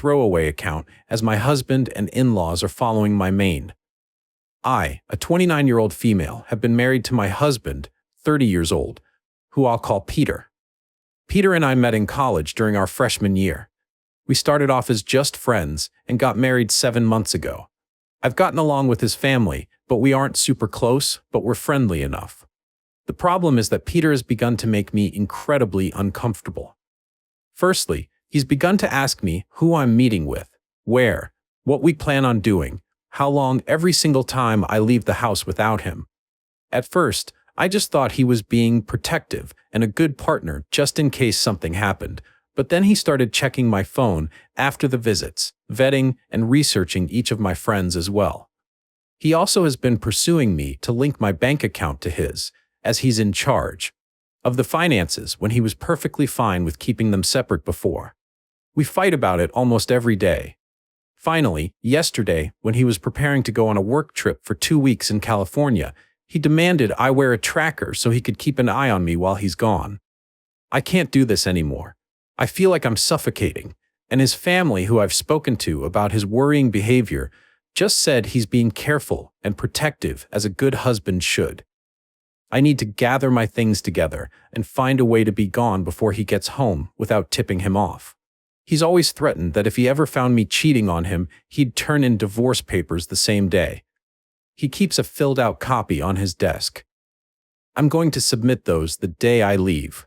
Throwaway account as my husband and in-laws are following my main. I, a 29-year-old female, have been married to my husband, 30 years old, who I'll call Peter. Peter and I met in college during our freshman year. We started off as just friends and got married 7 months ago. I've gotten along with his family, but we aren't super close, but we're friendly enough. The problem is that Peter has begun to make me incredibly uncomfortable. Firstly, he's begun to ask me who I'm meeting with, where, what we plan on doing, how long every single time I leave the house without him. At first, I just thought he was being protective and a good partner just in case something happened, but then he started checking my phone after the visits, vetting and researching each of my friends as well. He also has been pursuing me to link my bank account to his, as he's in charge of the finances when he was perfectly fine with keeping them separate before. We fight about it almost every day. Finally, yesterday, when he was preparing to go on a work trip for 2 weeks in California, he demanded I wear a tracker so he could keep an eye on me while he's gone. I can't do this anymore. I feel like I'm suffocating, and his family, who I've spoken to about his worrying behavior, just said he's being careful and protective as a good husband should. I need to gather my things together and find a way to be gone before he gets home without tipping him off. He's always threatened that if he ever found me cheating on him, he'd turn in divorce papers the same day. He keeps a filled-out copy on his desk. I'm going to submit those the day I leave.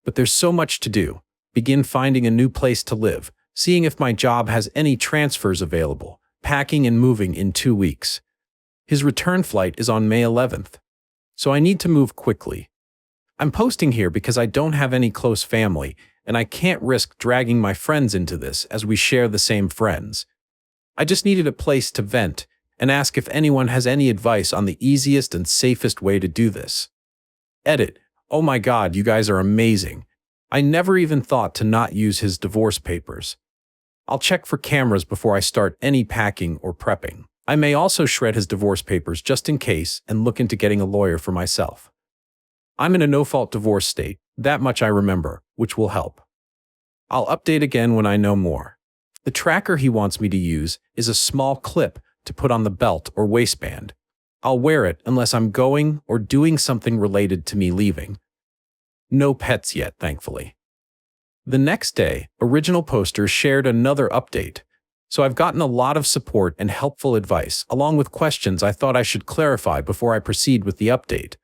But there's so much to do. Begin finding a new place to live, seeing if my job has any transfers available, packing and moving in 2 weeks. His return flight is on May 11th. So I need to move quickly. I'm posting here because I don't have any close family, and I can't risk dragging my friends into this as we share the same friends. I just needed a place to vent and ask if anyone has any advice on the easiest and safest way to do this. Edit. Oh my God, you guys are amazing. I never even thought to not use his divorce papers. I'll check for cameras before I start any packing or prepping. I may also shred his divorce papers just in case and look into getting a lawyer for myself. I'm in a no-fault divorce state, that much I remember, which will help. I'll update again when I know more. The tracker he wants me to use is a small clip to put on the belt or waistband. I'll wear it unless I'm going or doing something related to me leaving. No pets yet, thankfully. The next day, Original Poster shared another update. So I've gotten a lot of support and helpful advice, along with questions I thought I should clarify before I proceed with the update.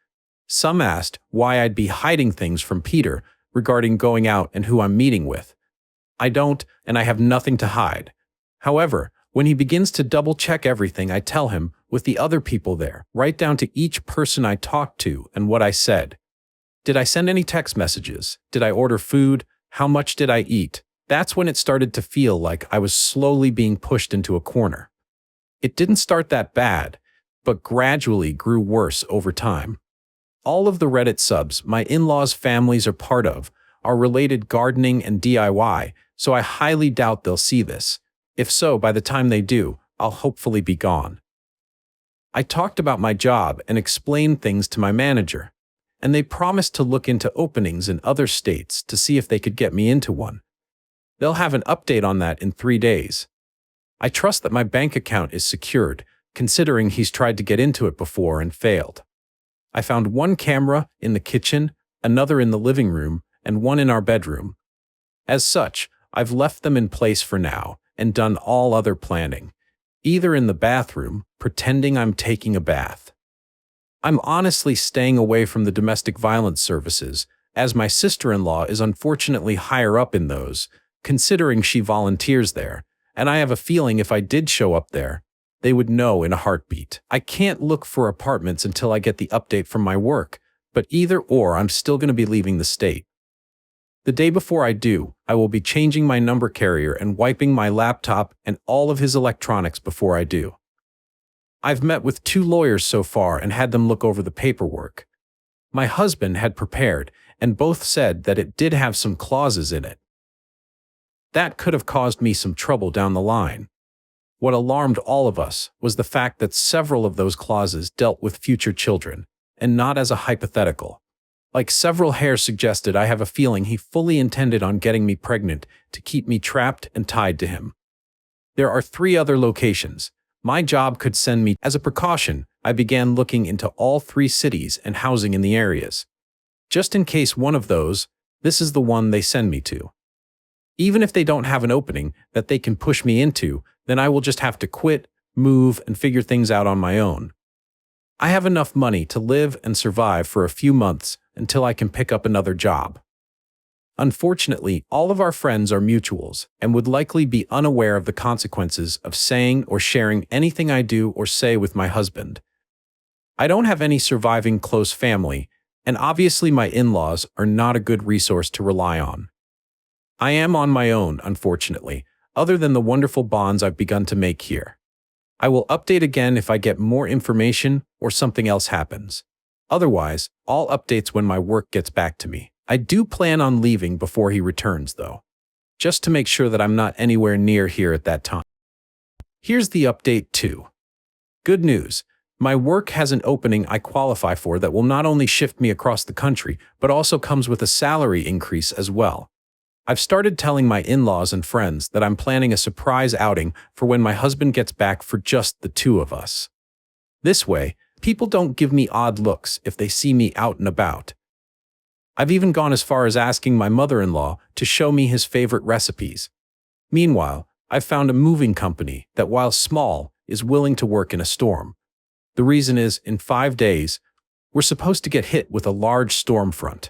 Some asked why I'd be hiding things from Peter regarding going out and who I'm meeting with. I don't, and I have nothing to hide. However, when he begins to double-check everything I tell him with the other people there, right down to each person I talked to and what I said. Did I send any text messages? Did I order food? How much did I eat? That's when it started to feel like I was slowly being pushed into a corner. It didn't start that bad, but gradually grew worse over time. All of the Reddit subs my in-laws' families are part of are related gardening and DIY, so I highly doubt they'll see this. If so, by the time they do, I'll hopefully be gone. I talked about my job and explained things to my manager, and they promised to look into openings in other states to see if they could get me into one. They'll have an update on that in 3 days. I trust that my bank account is secured, considering he's tried to get into it before and failed. I found one camera in the kitchen, another in the living room, and one in our bedroom. As such, I've left them in place for now and done all other planning, either in the bathroom, pretending I'm taking a bath. I'm honestly staying away from the domestic violence services, as my sister-in-law is unfortunately higher up in those, considering she volunteers there, and I have a feeling if I did show up there, they would know in a heartbeat. I can't look for apartments until I get the update from my work, but either or I'm still going to be leaving the state. The day before I do, I will be changing my number carrier and wiping my laptop and all of his electronics before I do. I've met with 2 lawyers so far and had them look over the paperwork. My husband had prepared, and both said that it did have some clauses in it. That could have caused me some trouble down the line. What alarmed all of us was the fact that several of those clauses dealt with future children, and not as a hypothetical. Like several hairs suggested, I have a feeling he fully intended on getting me pregnant to keep me trapped and tied to him. There are 3 other locations. My job could send me. As a precaution, I began looking into all 3 cities and housing in the areas. Just in case one of those, this is the one they send me to. Even if they don't have an opening that they can push me into, then I will just have to quit, move, and figure things out on my own. I have enough money to live and survive for a few months until I can pick up another job. Unfortunately, all of our friends are mutuals and would likely be unaware of the consequences of saying or sharing anything I do or say with my husband. I don't have any surviving close family, and obviously my in-laws are not a good resource to rely on. I am on my own, unfortunately, other than the wonderful bonds I've begun to make here. I will update again if I get more information or something else happens. Otherwise, I'll updates when my work gets back to me. I do plan on leaving before he returns, though, just to make sure that I'm not anywhere near here at that time. Here's the update too. Good news. My work has an opening I qualify for that will not only shift me across the country, but also comes with a salary increase as well. I've started telling my in-laws and friends that I'm planning a surprise outing for when my husband gets back for just the 2 of us. This way, people don't give me odd looks if they see me out and about. I've even gone as far as asking my mother-in-law to show me his favorite recipes. Meanwhile, I've found a moving company that, while small, is willing to work in a storm. The reason is, in 5 days, we're supposed to get hit with a large storm front.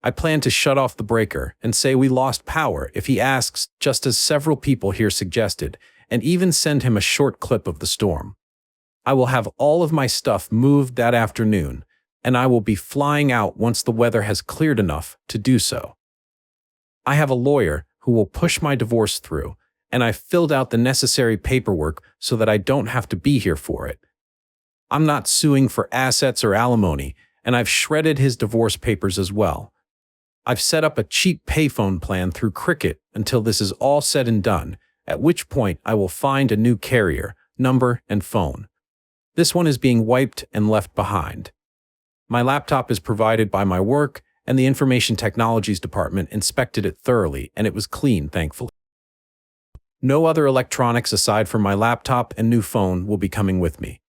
I plan to shut off the breaker and say we lost power if he asks, just as several people here suggested, and even send him a short clip of the storm. I will have all of my stuff moved that afternoon, and I will be flying out once the weather has cleared enough to do so. I have a lawyer who will push my divorce through, and I've filled out the necessary paperwork so that I don't have to be here for it. I'm not suing for assets or alimony, and I've shredded his divorce papers as well. I've set up a cheap payphone plan through Cricket until this is all said and done, at which point I will find a new carrier, number, and phone. This one is being wiped and left behind. My laptop is provided by my work, and the Information Technologies Department inspected it thoroughly, and it was clean, thankfully. No other electronics aside from my laptop and new phone will be coming with me.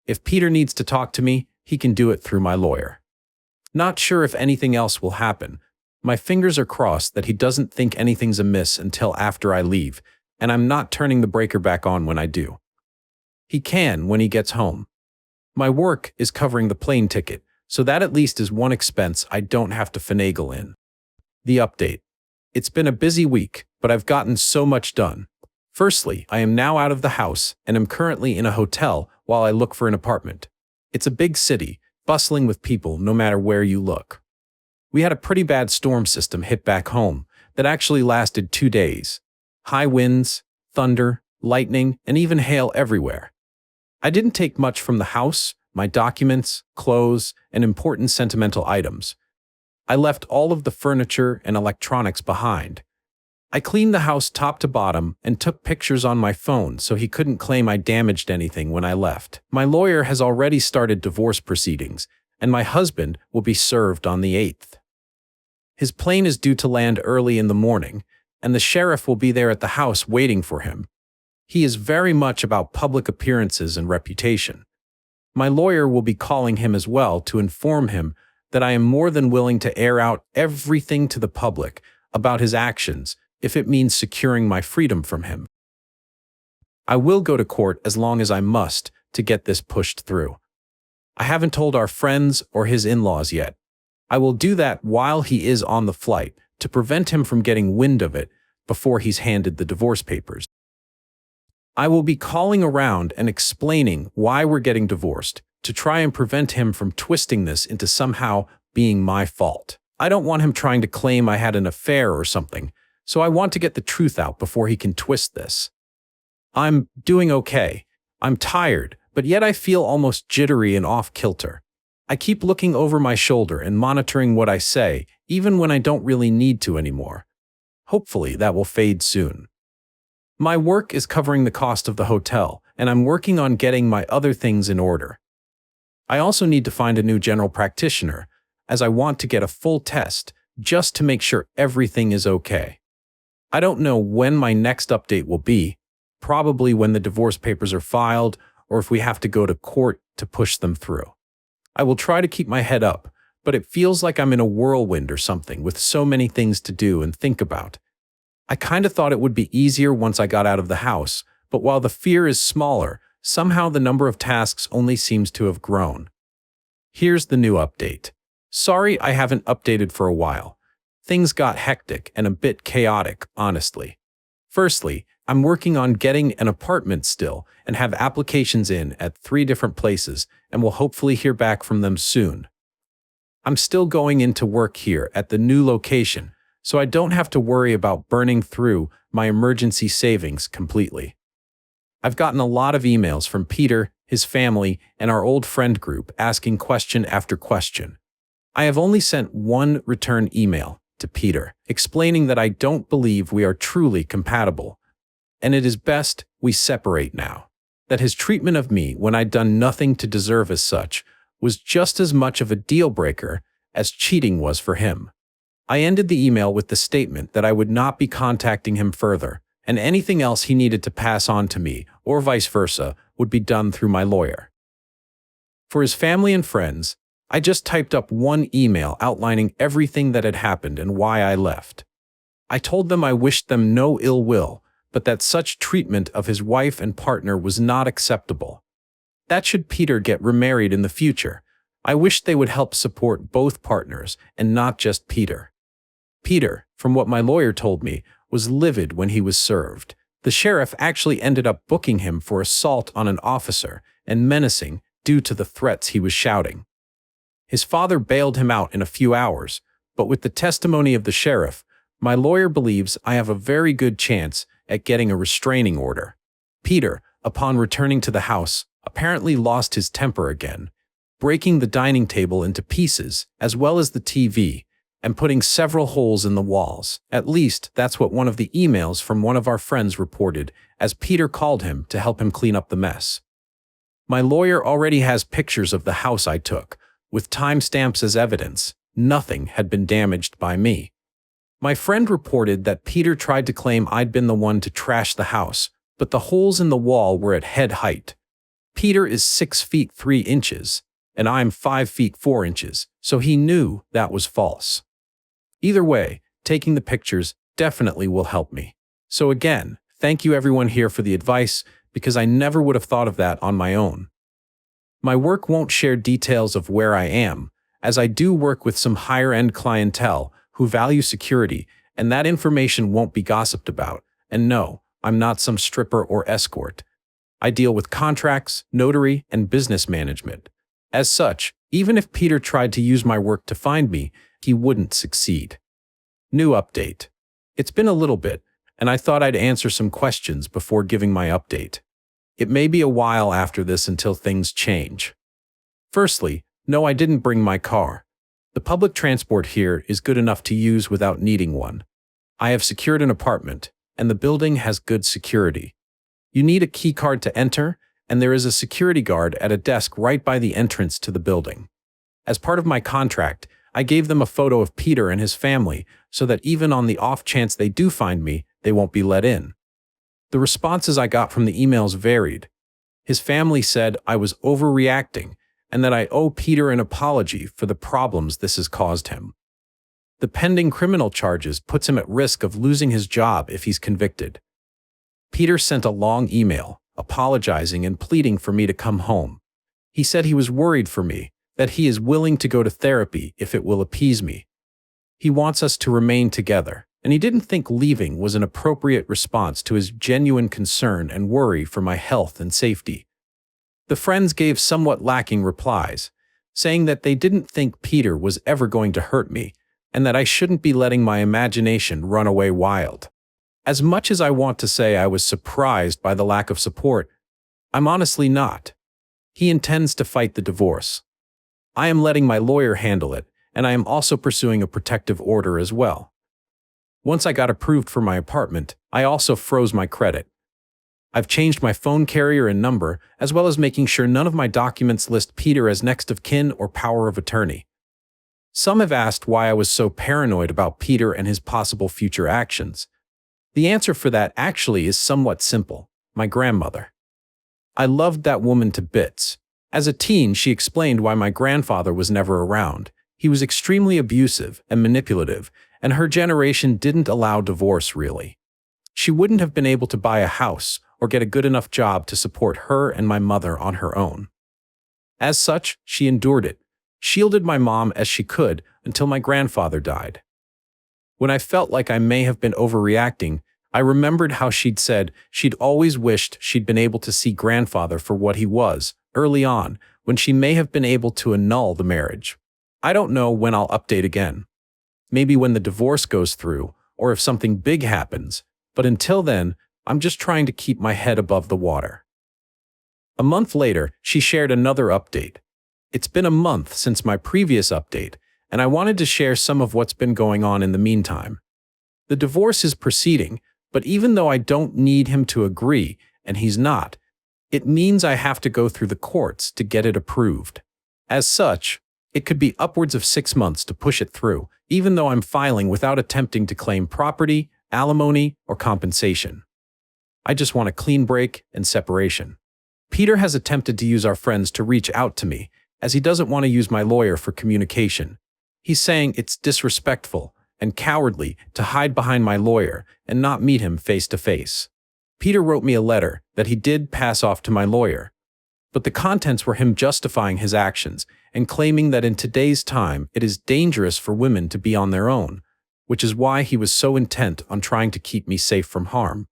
If Peter needs to talk to me, he can do it through my lawyer. Not sure if anything else will happen. My fingers are crossed that he doesn't think anything's amiss until after I leave, and I'm not turning the breaker back on when I do. He can when he gets home. My work is covering the plane ticket, so that at least is one expense I don't have to finagle in. The update. It's been a busy week, but I've gotten so much done. Firstly, I am now out of the house and am currently in a hotel while I look for an apartment. It's a big city, bustling with people no matter where you look. We had a pretty bad storm system hit back home that actually lasted 2 days. High winds, thunder, lightning, and even hail everywhere. I didn't take much from the house, my documents, clothes, and important sentimental items. I left all of the furniture and electronics behind. I cleaned the house top to bottom and took pictures on my phone so he couldn't claim I damaged anything when I left. My lawyer has already started divorce proceedings, and my husband will be served on the 8th. His plane is due to land early in the morning, and the sheriff will be there at the house waiting for him. He is very much about public appearances and reputation. My lawyer will be calling him as well to inform him that I am more than willing to air out everything to the public about his actions if it means securing my freedom from him. I will go to court as long as I must to get this pushed through. I haven't told our friends or his in-laws yet. I will do that while he is on the flight to prevent him from getting wind of it before he's handed the divorce papers. I will be calling around and explaining why we're getting divorced to try and prevent him from twisting this into somehow being my fault. I don't want him trying to claim I had an affair or something, so I want to get the truth out before he can twist this. I'm doing okay. I'm tired, but yet I feel almost jittery and off-kilter. I keep looking over my shoulder and monitoring what I say, even when I don't really need to anymore. Hopefully that will fade soon. My work is covering the cost of the hotel, and I'm working on getting my other things in order. I also need to find a new general practitioner. as I want to get a full test just to make sure everything is okay. I don't know when my next update will be, probably when the divorce papers are filed or if we have to go to court to push them through. I will try to keep my head up, but it feels like I'm in a whirlwind or something with so many things to do and think about. I kind of thought it would be easier once I got out of the house, but while the fear is smaller, somehow the number of tasks only seems to have grown. Here's the new update. Sorry I haven't updated for a while. Things got hectic and a bit chaotic, honestly. Firstly, I'm working on getting an apartment still and have applications in at 3 different places and will hopefully hear back from them soon. I'm still going into work here at the new location, so I don't have to worry about burning through my emergency savings completely. I've gotten a lot of emails from Peter, his family, and our old friend group asking question after question. I have only sent one return email to Peter, explaining that I don't believe we are truly compatible, and it is best we separate now. That his treatment of me when I'd done nothing to deserve as such was just as much of a deal breaker as cheating was for him. I ended the email with the statement that I would not be contacting him further, and anything else he needed to pass on to me, or vice versa, would be done through my lawyer. For his family and friends, I just typed up one email outlining everything that had happened and why I left. I told them I wished them no ill will, but that such treatment of his wife and partner was not acceptable. That should Peter get remarried in the future, I wished they would help support both partners and not just Peter. Peter, from what my lawyer told me, was livid when he was served. The sheriff actually ended up booking him for assault on an officer and menacing due to the threats he was shouting. His father bailed him out in a few hours, but with the testimony of the sheriff, my lawyer believes I have a very good chance at getting a restraining order. Peter, upon returning to the house, apparently lost his temper again, breaking the dining table into pieces as well as the TV, and putting several holes in the walls. At least, that's what one of the emails from one of our friends reported, as Peter called him to help him clean up the mess. My lawyer already has pictures of the house I took, with timestamps as evidence. Nothing had been damaged by me. My friend reported that Peter tried to claim I'd been the one to trash the house, but the holes in the wall were at head height. Peter is 6 feet 3 inches, and I'm 5 feet 4 inches, so he knew that was false. Either way, taking the pictures definitely will help me. So again, thank you everyone here for the advice, because I never would have thought of that on my own. My work won't share details of where I am, as I do work with some higher-end clientele who value security, and that information won't be gossiped about. And no, I'm not some stripper or escort. I deal with contracts, notary, and business management. As such, even if Peter tried to use my work to find me, he wouldn't succeed. New update. It's been a little bit, and I thought I'd answer some questions before giving my update. It may be a while after this until things change. Firstly, no, I didn't bring my car. The public transport here is good enough to use without needing one. I have secured an apartment, and the building has good security. You need a key card to enter, and there is a security guard at a desk right by the entrance to the building. As part of my contract, I gave them a photo of Peter and his family so that even on the off chance they do find me, they won't be let in. The responses I got from the emails varied. His family said I was overreacting and that I owe Peter an apology for the problems this has caused him. The pending criminal charges puts him at risk of losing his job if he's convicted. Peter sent a long email, apologizing and pleading for me to come home. He said he was worried for me, that he is willing to go to therapy if it will appease me. He wants us to remain together, and he didn't think leaving was an appropriate response to his genuine concern and worry for my health and safety. The friends gave somewhat lacking replies, saying that they didn't think Peter was ever going to hurt me, and that I shouldn't be letting my imagination run away wild. As much as I want to say I was surprised by the lack of support, I'm honestly not. He intends to fight the divorce. I am letting my lawyer handle it, and I am also pursuing a protective order as well. Once I got approved for my apartment, I also froze my credit. I've changed my phone carrier and number, as well as making sure none of my documents list Peter as next of kin or power of attorney. Some have asked why I was so paranoid about Peter and his possible future actions. The answer for that actually is somewhat simple: my grandmother. I loved that woman to bits. As a teen, she explained why my grandfather was never around. He was extremely abusive and manipulative, and her generation didn't allow divorce really. She wouldn't have been able to buy a house or get a good enough job to support her and my mother on her own. As such, she endured it, shielded my mom as she could until my grandfather died. When I felt like I may have been overreacting, I remembered how she'd said she'd always wished she'd been able to see grandfather for what he was, early on, when she may have been able to annul the marriage. I don't know when I'll update again. Maybe when the divorce goes through, or if something big happens, but until then, I'm just trying to keep my head above the water. A month later, she shared another update. It's been a month since my previous update, and I wanted to share some of what's been going on in the meantime. The divorce is proceeding, but even though I don't need him to agree, and he's not, it means I have to go through the courts to get it approved. As such, it could be upwards of 6 months to push it through, even though I'm filing without attempting to claim property, alimony, or compensation. I just want a clean break and separation. Peter has attempted to use our friends to reach out to me, as he doesn't want to use my lawyer for communication. He's saying it's disrespectful and cowardly to hide behind my lawyer and not meet him face to face. Peter wrote me a letter that he did pass off to my lawyer, but the contents were him justifying his actions and claiming that in today's time it is dangerous for women to be on their own, which is why he was so intent on trying to keep me safe from harm.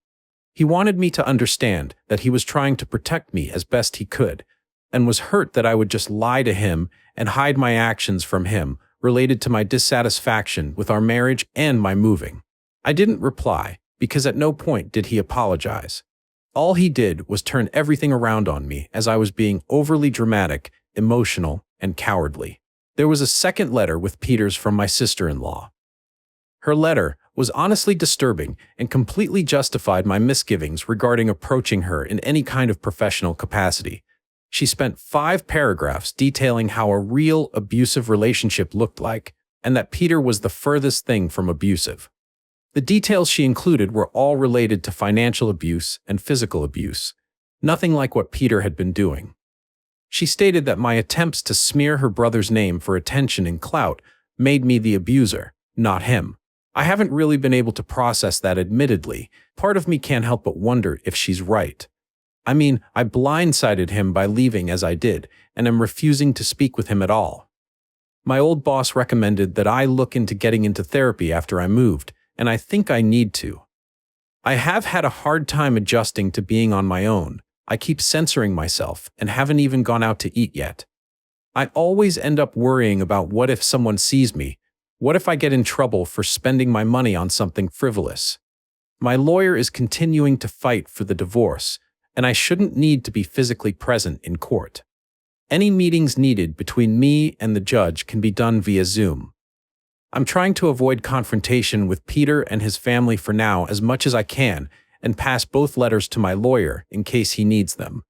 He wanted me to understand that he was trying to protect me as best he could, and was hurt that I would just lie to him and hide my actions from him related to my dissatisfaction with our marriage and my moving. I didn't reply, because at no point did he apologize. All he did was turn everything around on me as I was being overly dramatic, emotional, and cowardly. There was a second letter with Peter's from my sister-in-law. Her letter was honestly disturbing and completely justified my misgivings regarding approaching her in any kind of professional capacity. She spent 5 paragraphs detailing how a real abusive relationship looked like, and that Peter was the furthest thing from abusive. The details she included were all related to financial abuse and physical abuse, nothing like what Peter had been doing. She stated that my attempts to smear her brother's name for attention and clout made me the abuser, not him. I haven't really been able to process that admittedly. Part of me can't help but wonder if she's right. I mean, I blindsided him by leaving as I did, and am refusing to speak with him at all. My old boss recommended that I look into getting into therapy after I moved, and I think I need to. I have had a hard time adjusting to being on my own. I keep censoring myself and haven't even gone out to eat yet. I always end up worrying about what if someone sees me. What if I get in trouble for spending my money on something frivolous? My lawyer is continuing to fight for the divorce, and I shouldn't need to be physically present in court. Any meetings needed between me and the judge can be done via Zoom. I'm trying to avoid confrontation with Peter and his family for now as much as I can, and pass both letters to my lawyer in case he needs them.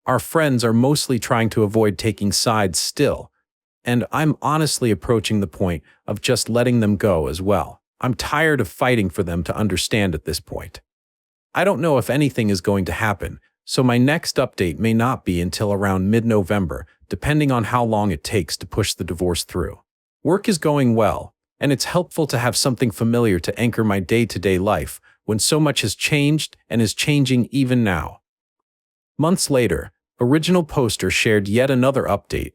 Our friends are mostly trying to avoid taking sides still, and I'm honestly approaching the point of just letting them go as well. I'm tired of fighting for them to understand at this point. I don't know if anything is going to happen, so my next update may not be until around mid-November, depending on how long it takes to push the divorce through. Work is going well, and it's helpful to have something familiar to anchor my day-to-day life when so much has changed and is changing even now. Months later, Original Poster shared yet another update.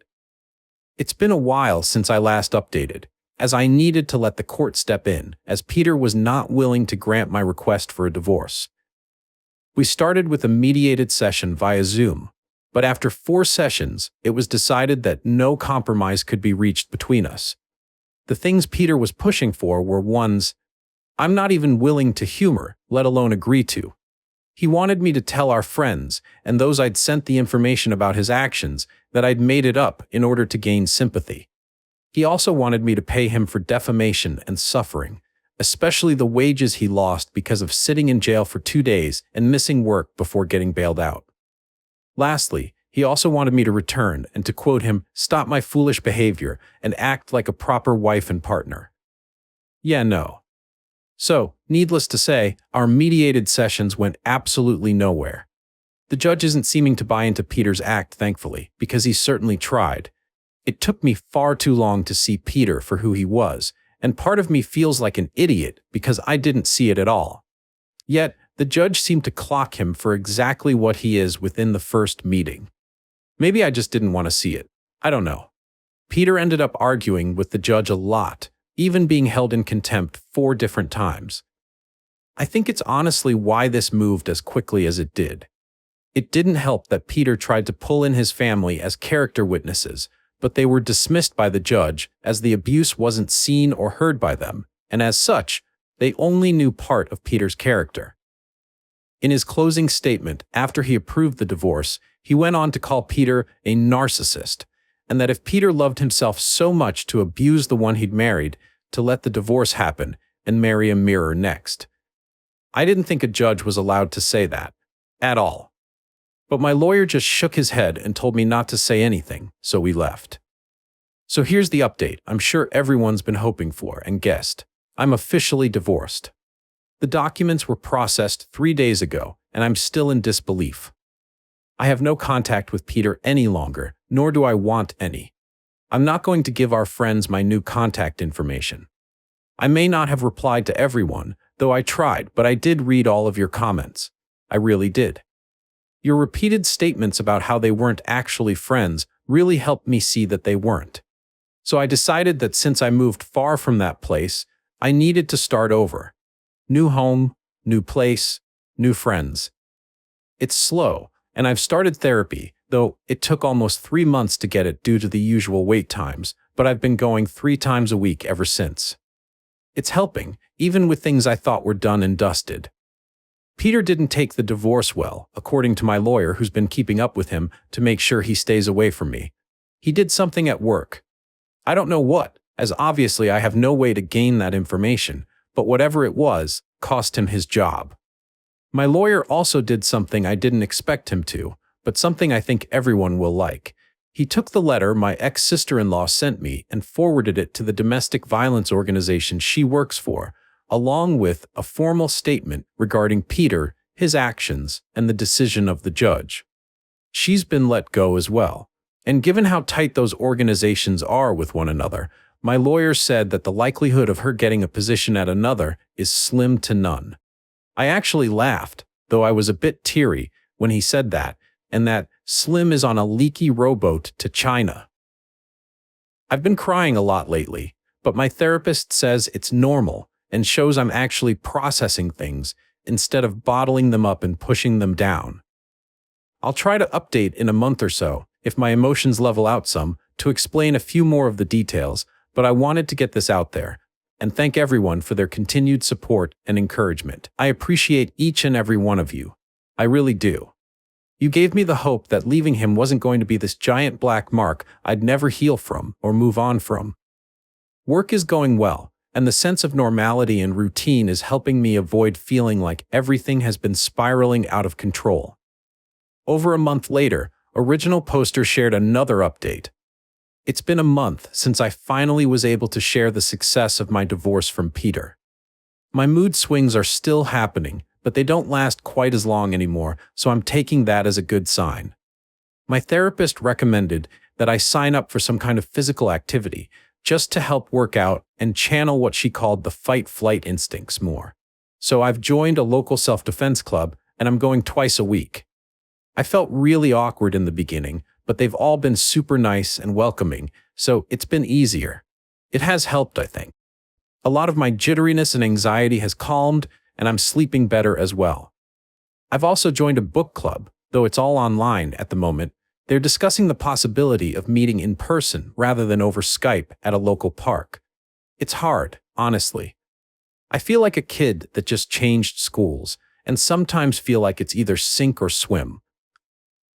It's been a while since I last updated, as I needed to let the court step in, as Peter was not willing to grant my request for a divorce. We started with a mediated session via Zoom, but after 4 sessions, it was decided that no compromise could be reached between us. The things Peter was pushing for were ones I'm not even willing to humor, let alone agree to. He wanted me to tell our friends, and those I'd sent the information about his actions, that I'd made it up in order to gain sympathy. He also wanted me to pay him for defamation and suffering, especially the wages he lost because of sitting in jail for 2 days and missing work before getting bailed out. Lastly, He also wanted me to return and, to quote him, stop my foolish behavior and act like a proper wife and partner. Yeah, no. So, needless to say, our mediated sessions went absolutely nowhere. The judge isn't seeming to buy into Peter's act, thankfully, because he certainly tried. It took me far too long to see Peter for who he was, and part of me feels like an idiot because I didn't see it at all. Yet, the judge seemed to clock him for exactly what he is within the first meeting. Maybe I just didn't want to see it. I don't know. Peter ended up arguing with the judge a lot, even being held in contempt 4 different times. I think it's honestly why this moved as quickly as it did. It didn't help that Peter tried to pull in his family as character witnesses, but they were dismissed by the judge as the abuse wasn't seen or heard by them, and as such, they only knew part of Peter's character. In his closing statement, after he approved the divorce, he went on to call Peter a narcissist, and that if Peter loved himself so much to abuse the one he'd married, to let the divorce happen and marry a mirror next. I didn't think a judge was allowed to say that, at all. But my lawyer just shook his head and told me not to say anything, so we left. So here's the update I'm sure everyone's been hoping for and guessed. I'm officially divorced. The documents were processed 3 days ago, and I'm still in disbelief. I have no contact with Peter any longer, nor do I want any. I'm not going to give our friends my new contact information. I may not have replied to everyone, though I tried, but I did read all of your comments. I really did. Your repeated statements about how they weren't actually friends really helped me see that they weren't. So I decided that since I moved far from that place, I needed to start over. New home, new place, new friends. It's slow, and I've started therapy, though it took almost 3 months to get it due to the usual wait times, but I've been going 3 times a week ever since. It's helping, even with things I thought were done and dusted. Peter didn't take the divorce well, according to my lawyer who's been keeping up with him to make sure he stays away from me. He did something at work. I don't know what, as obviously I have no way to gain that information, but whatever it was, cost him his job. My lawyer also did something I didn't expect him to, but something I think everyone will like. He took the letter my ex-sister-in-law sent me and forwarded it to the domestic violence organization she works for, along with a formal statement regarding Peter, his actions, and the decision of the judge. She's been let go as well. And given how tight those organizations are with one another, my lawyer said that the likelihood of her getting a position at another is slim to none. I actually laughed, though I was a bit teary when he said that, and that Slim is on a leaky rowboat to China. I've been crying a lot lately, but my therapist says it's normal and shows I'm actually processing things instead of bottling them up and pushing them down. I'll try to update in a month or so, if my emotions level out some, to explain a few more of the details, but I wanted to get this out there and thank everyone for their continued support and encouragement. I appreciate each and every one of you. I really do. You gave me the hope that leaving him wasn't going to be this giant black mark I'd never heal from or move on from. Work is going well, and the sense of normality and routine is helping me avoid feeling like everything has been spiraling out of control. Over a month later, Original Poster shared another update. It's been a month since I finally was able to share the success of my divorce from Peter. My mood swings are still happening, but they don't last quite as long anymore, so I'm taking that as a good sign. My therapist recommended that I sign up for some kind of physical activity, just to help work out and channel what she called the fight-flight instincts more. So I've joined a local self-defense club, and I'm going twice a week. I felt really awkward in the beginning, but they've all been super nice and welcoming, so it's been easier. It has helped, I think. A lot of my jitteriness and anxiety has calmed, and I'm sleeping better as well. I've also joined a book club, though it's all online at the moment. They're discussing the possibility of meeting in person rather than over Skype at a local park. It's hard, honestly. I feel like a kid that just changed schools, and sometimes feel like it's either sink or swim.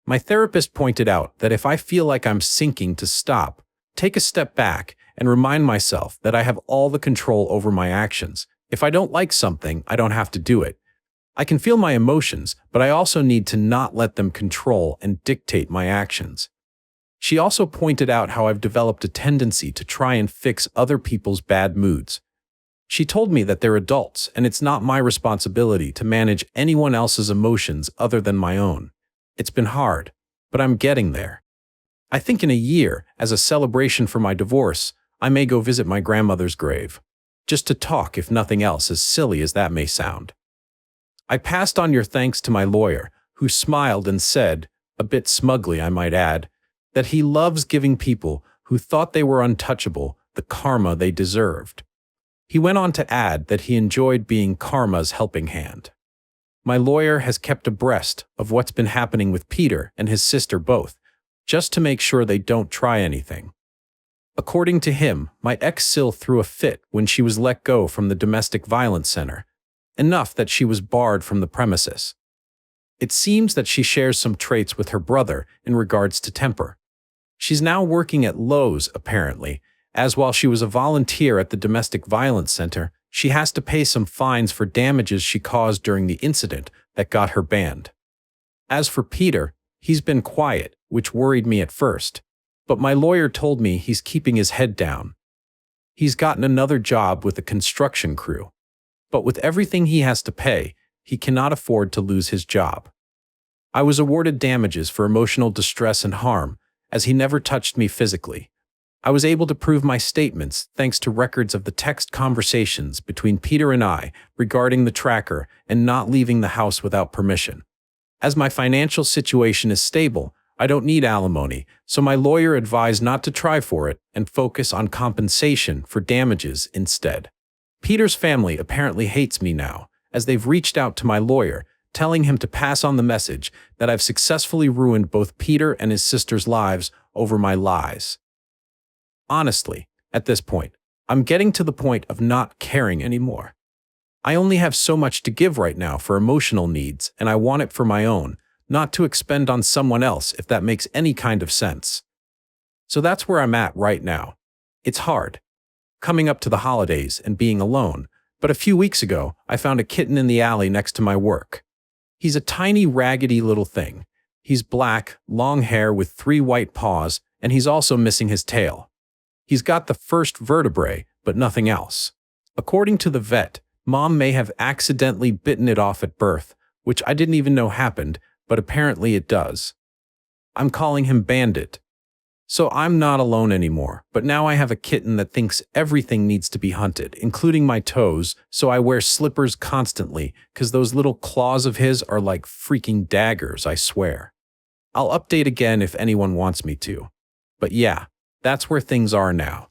My therapist pointed out that if I feel like I'm sinking, to stop, take a step back, and remind myself that I have all the control over my actions. If I don't like something, I don't have to do it. I can feel my emotions, but I also need to not let them control and dictate my actions. She also pointed out how I've developed a tendency to try and fix other people's bad moods. She told me that they're adults and it's not my responsibility to manage anyone else's emotions other than my own. It's been hard, but I'm getting there. I think in a year, as a celebration for my divorce, I may go visit my grandmother's grave. Just to talk, if nothing else, as silly as that may sound. I passed on your thanks to my lawyer, who smiled and said, a bit smugly I might add, that he loves giving people who thought they were untouchable the karma they deserved. He went on to add that he enjoyed being karma's helping hand. My lawyer has kept abreast of what's been happening with Peter and his sister both, just to make sure they don't try anything. According to him, my ex-Sil threw a fit when she was let go from the domestic violence center, enough that she was barred from the premises. It seems that she shares some traits with her brother in regards to temper. She's now working at Lowe's, apparently, as while she was a volunteer at the domestic violence center, she has to pay some fines for damages she caused during the incident that got her banned. As for Peter, he's been quiet, which worried me at first, but my lawyer told me he's keeping his head down. He's gotten another job with a construction crew, but with everything he has to pay, he cannot afford to lose his job. I was awarded damages for emotional distress and harm, as he never touched me physically. I was able to prove my statements thanks to records of the text conversations between Peter and I regarding the tracker and not leaving the house without permission. As my financial situation is stable, I don't need alimony, so my lawyer advised not to try for it and focus on compensation for damages instead. Peter's family apparently hates me now, as they've reached out to my lawyer, telling him to pass on the message that I've successfully ruined both Peter and his sister's lives over my lies. Honestly, at this point, I'm getting to the point of not caring anymore. I only have so much to give right now for emotional needs, and I want it for my own, not to expend on someone else, if that makes any kind of sense. So that's where I'm at right now. It's hard, coming up to the holidays and being alone, but a few weeks ago, I found a kitten in the alley next to my work. He's a tiny, raggedy little thing. He's black, long hair with 3 white paws, and he's also missing his tail. He's got the first vertebrae, but nothing else. According to the vet, Mom may have accidentally bitten it off at birth, which I didn't even know happened, but apparently it does. I'm calling him Bandit. So I'm not alone anymore, but now I have a kitten that thinks everything needs to be hunted, including my toes, so I wear slippers constantly, 'cause those little claws of his are like freaking daggers, I swear. I'll update again if anyone wants me to. But yeah, that's where things are now.